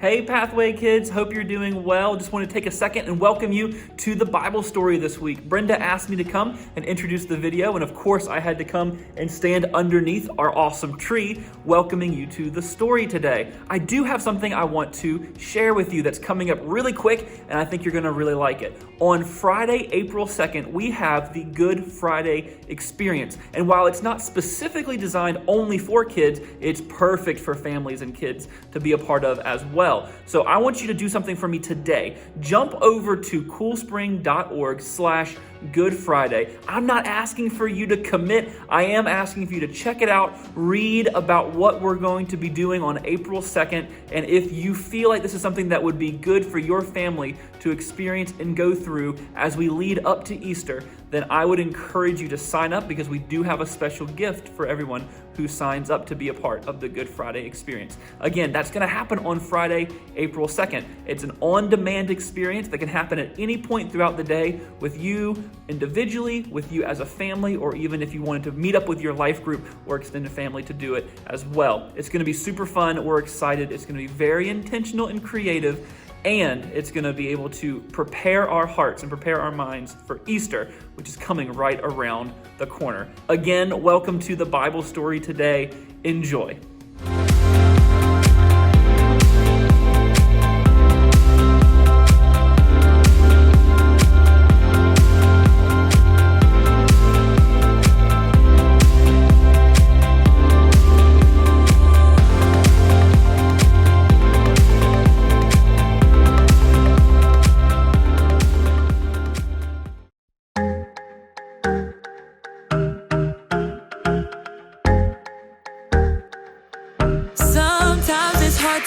Hey Pathway kids, hope you're doing well. Just want to take a second and welcome you to the Bible story this week. Brenda asked me to come and introduce the video, and of course I had to come and stand underneath our awesome tree welcoming you to the story today. I do have something I want to share with you that's coming up really quick, and I think you're going to really like it. On Friday, April 2nd, we have the Good Friday experience. And while it's not specifically designed only for kids, it's perfect for families and kids to be a part of as well. So I want you to do something for me today. Jump over to coolspring.org/Good Friday. I'm not asking for you to commit. I am asking for you to check it out, read about what we're going to be doing on April 2nd. And if you feel like this is something that would be good for your family to experience and go through as we lead up to Easter, then I would encourage you to sign up because we do have a special gift for everyone who signs up to be a part of the Good Friday experience. Again, that's going to happen on Friday, April 2nd. It's an on-demand experience that can happen at any point throughout the day with you individually, with you as a family, or even if you wanted to meet up with your life group or extended family to do it as well. It's going to be super fun. We're excited. It's going to be very intentional and creative. And it's going to be able to prepare our hearts and prepare our minds for Easter, which is coming right around the corner. Again, welcome to the Bible story today. Enjoy.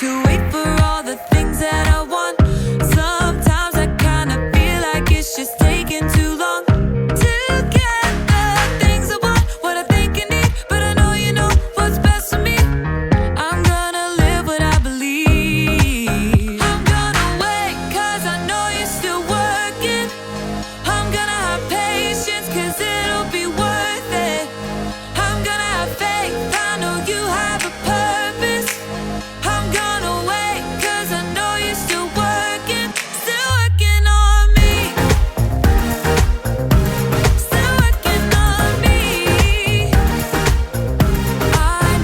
To wait for all the things that I want. Sometimes I kind of feel like it's just taking too long to get the things I want, what I think I need, but I know you know what's best for me. I'm gonna live what I believe. I'm gonna wait cause I know you're still working. I'm gonna have patience cause it'll be worth it. I'm gonna have faith, I know you have a purpose. I'm gonna wait, cause I know you're still working on me. Still working on me. I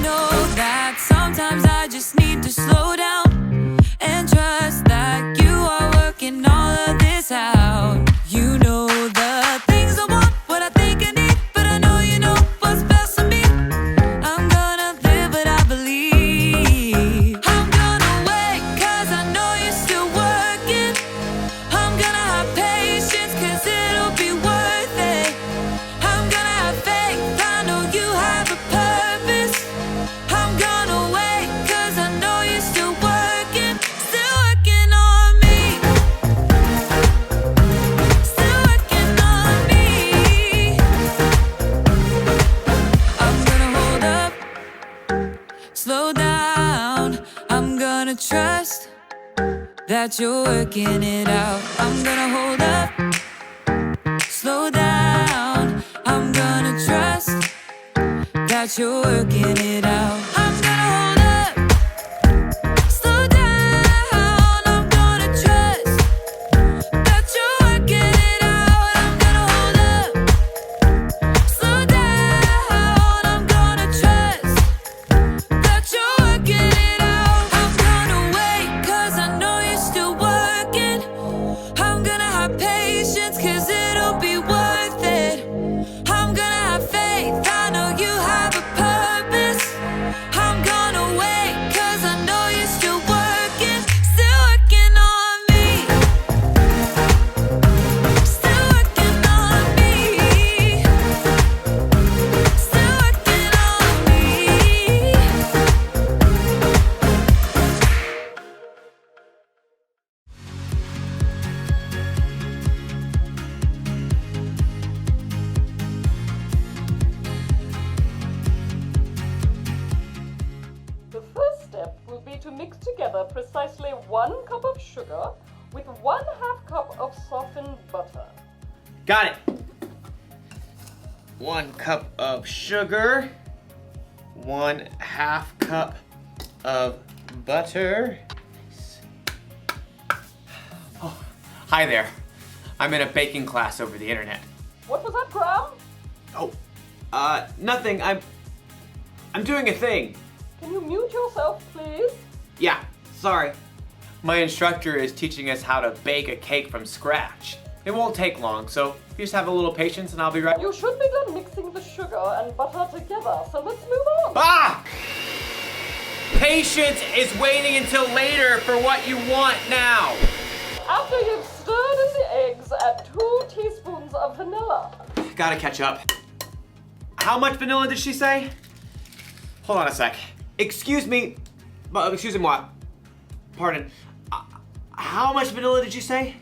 know that sometimes I just need to slow down and trust that you are working all of this out. You know the things I want, what I think I need, but I know you know what's best for me. I'm gonna live what I believe. I'm gonna wait, cause I know you're still working. I'm gonna have patience, cause it'll be worth it. I'm gonna have faith, I know you have a purpose. I'm gonna wait, cause I know you're still working on me. Still working on me. I'm gonna hold up, slow down. I'm gonna trust that you're working it out. I'm gonna hold up, slow down. I'm gonna trust that you're working it out. I'm gonna hold up, slow down. I'm gonna trust that you're working it out. I'm gonna hold up, slow down. I'm gonna trust that you're working it out. I'm gonna wait, cause I know you're still working. I'm gonna have patience, cause it'll be worth it. I'm gonna have faith, I know you have a purpose. I'm gonna wait, cause I know you're still working on me. Still working on me. Still working on me. The first step will be to mix together precisely 1 cup of sugar with 1/2 cup of softened butter. Got it. 1 cup of sugar, 1/2 cup of butter. Nice. Hi there. I'm in a baking class over the internet. What was that, Graham? Oh, nothing. I'm doing a thing. Can you mute yourself, please? Yeah, sorry. My instructor is teaching us how to bake a cake from scratch. It won't take long, so you just have a little patience and I'll be right. You should be done mixing the sugar and butter together, so let's move on. Ah! Patience is waiting until later for what you want now. After you've stirred in the eggs, add 2 teaspoons of vanilla. Gotta catch up. How much vanilla did she say? Hold on a sec. Excuse me. Excuse me, what? Pardon. How much vanilla did you say?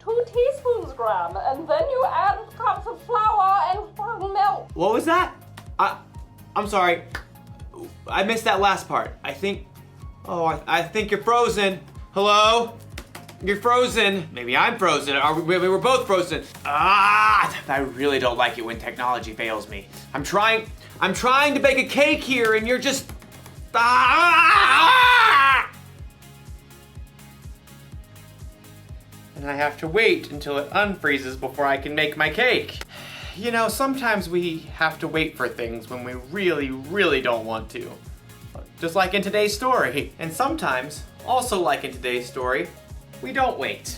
2 teaspoons, Graham, and then you add cups of flour and milk. What was that? I'm sorry. I missed that last part. I think you're frozen. Hello? You're frozen. Maybe I'm frozen. Maybe we're both frozen. I really don't like it when technology fails me. I'm trying to bake a cake here and you're just... And I have to wait until it unfreezes before I can make my cake. You know, sometimes we have to wait for things when we really, really don't want to. Just like in today's story. And sometimes, also like in today's story, we don't wait.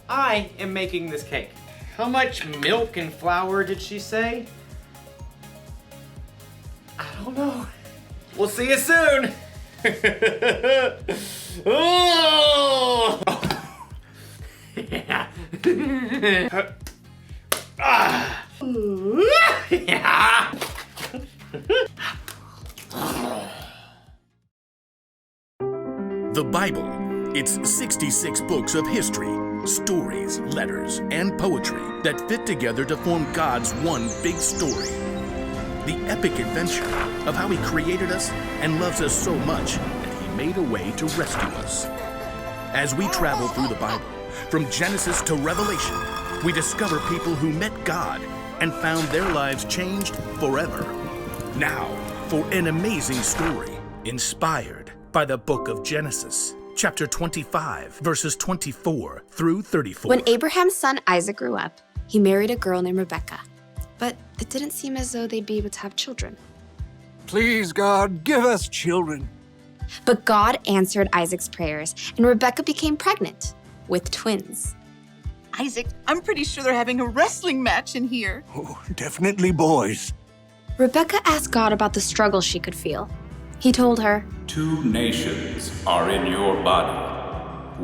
I am making this cake. How much milk and flour did she say? I don't know. We'll see you soon. Oh! Yeah. Yeah. The Bible. It's 66 books of history, stories, letters, and poetry that fit together to form God's one big story. The epic adventure of how He created us and loves us so much that He made a way to rescue us. As we travel through the Bible, from Genesis to Revelation, we discover people who met God and found their lives changed forever. Now, for an amazing story inspired by the book of Genesis, chapter 25, verses 24 through 34. When Abraham's son Isaac grew up, he married a girl named Rebekah. But it didn't seem as though they'd be able to have children. Please, God, give us children. But God answered Isaac's prayers, and Rebekah became pregnant with twins. Isaac, I'm pretty sure they're having a wrestling match in here. Oh, definitely boys. Rebekah asked God about the struggle she could feel. He told her, 2 nations are in your body.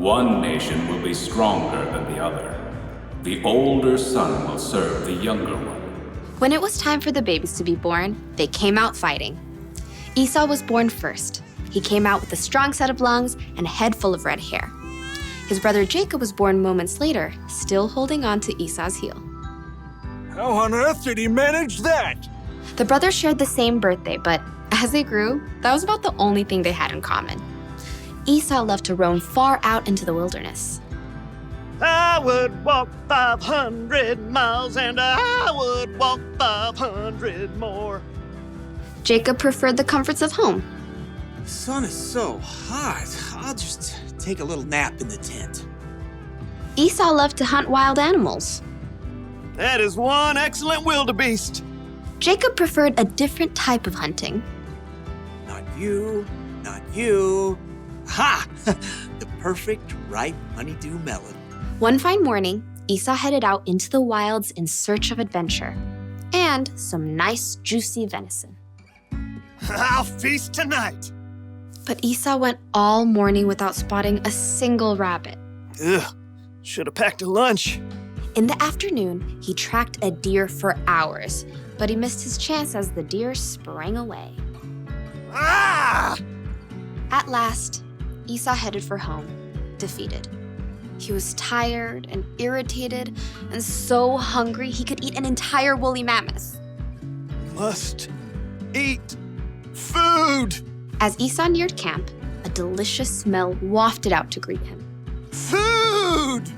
One nation will be stronger than the other. The older son will serve the younger one. When it was time for the babies to be born, they came out fighting. Esau was born first. He came out with a strong set of lungs and a head full of red hair. His brother Jacob was born moments later, still holding on to Esau's heel. How on earth did he manage that? The brothers shared the same birthday, but as they grew, that was about the only thing they had in common. Esau loved to roam far out into the wilderness. I would walk 500 miles and I would walk 500 more. Jacob preferred the comforts of home. The sun is so hot. I'll just take a little nap in the tent. Esau loved to hunt wild animals. That is one excellent wildebeest. Jacob preferred a different type of hunting. Not you, not you. Ha! The perfect ripe honeydew melon. One fine morning, Esau headed out into the wilds in search of adventure and some nice, juicy venison. I'll feast tonight. But Esau went all morning without spotting a single rabbit. Ugh, should have packed a lunch. In the afternoon, he tracked a deer for hours, but he missed his chance as the deer sprang away. Ah! At last, Esau headed for home, defeated. He was tired and irritated and so hungry he could eat an entire woolly mammoth. Must eat food. As Esau neared camp, a delicious smell wafted out to greet him. Food!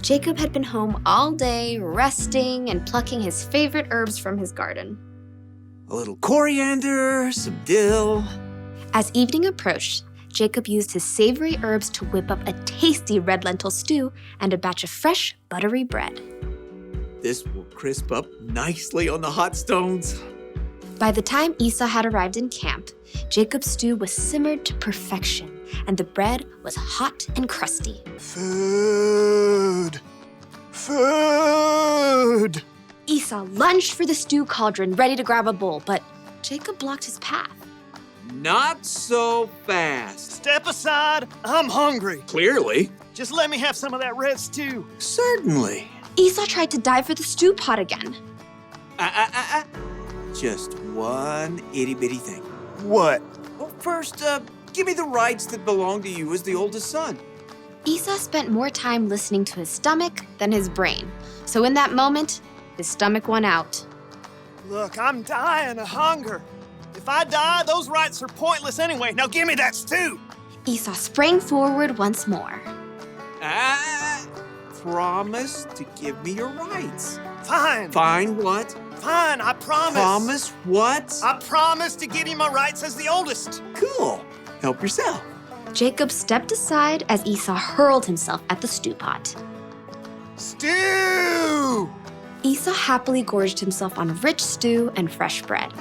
Jacob had been home all day, resting and plucking his favorite herbs from his garden. A little coriander, some dill. As evening approached, Jacob used his savory herbs to whip up a tasty red lentil stew and a batch of fresh, buttery bread. This will crisp up nicely on the hot stones. By the time Esau had arrived in camp, Jacob's stew was simmered to perfection, and the bread was hot and crusty. Food! Food! Esau lunged for the stew cauldron, ready to grab a bowl, but Jacob blocked his path. Not so fast. Step aside, I'm hungry. Clearly. Just let me have some of that red stew. Certainly. Esau tried to dive for the stew pot again. Just one itty-bitty thing. What? Well, first, give me the rights that belong to you as the oldest son. Esau spent more time listening to his stomach than his brain. So in that moment, his stomach won out. Look, I'm dying of hunger. If I die, those rights are pointless anyway. Now give me that stew. Esau sprang forward once more. Promise to give me your rights. Fine. Fine what? Fine, I promise. Promise what? I promise to give you my rights as the oldest. Cool. Help yourself. Jacob stepped aside as Esau hurled himself at the stew pot. Stew! Esau happily gorged himself on rich stew and fresh bread.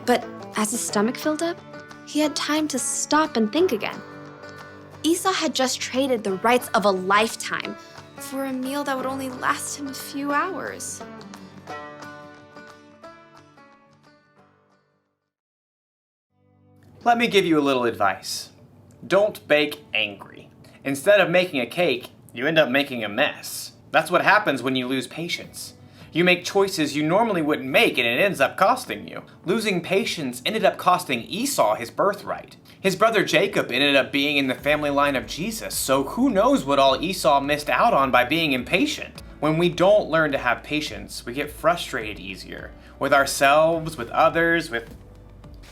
But as his stomach filled up, he had time to stop and think again. Esau had just traded the rights of a lifetime for a meal that would only last him a few hours. Let me give you a little advice. Don't bake angry. Instead of making a cake, you end up making a mess. That's what happens when you lose patience. You make choices you normally wouldn't make and it ends up costing you. Losing patience ended up costing Esau his birthright. His brother Jacob ended up being in the family line of Jesus, so who knows what all Esau missed out on by being impatient. When we don't learn to have patience, we get frustrated easier. With ourselves, with others, with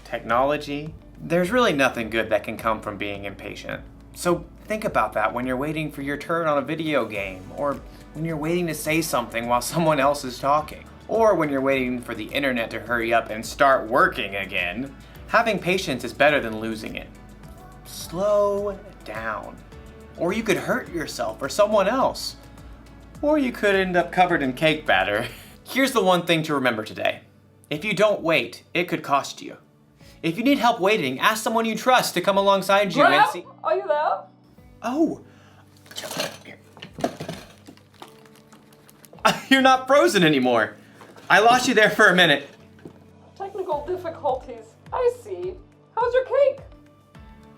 technology. There's really nothing good that can come from being impatient. So think about that when you're waiting for your turn on a video game, or when you're waiting to say something while someone else is talking, or when you're waiting for the internet to hurry up and start working again. Having patience is better than losing it. Slow down. Or you could hurt yourself or someone else. Or you could end up covered in cake batter. Here's the one thing to remember today. If you don't wait, it could cost you. If you need help waiting, ask someone you trust to come alongside you and see. Are you there? Oh. You're not frozen anymore. I lost you there for a minute. Technical difficulties. I see. How's your cake?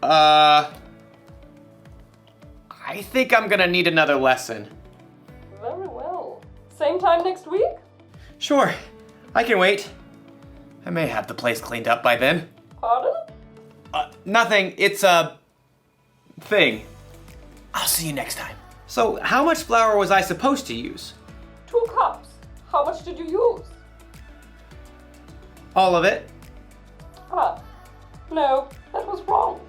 I think I'm gonna need another lesson. Very well. Same time next week? Sure, I can wait. I may have the place cleaned up by then. Pardon? Nothing, it's a thing. I'll see you next time. So, how much flour was I supposed to use? 2 cups. How much did you use? All of it. Ah, no, that was wrong.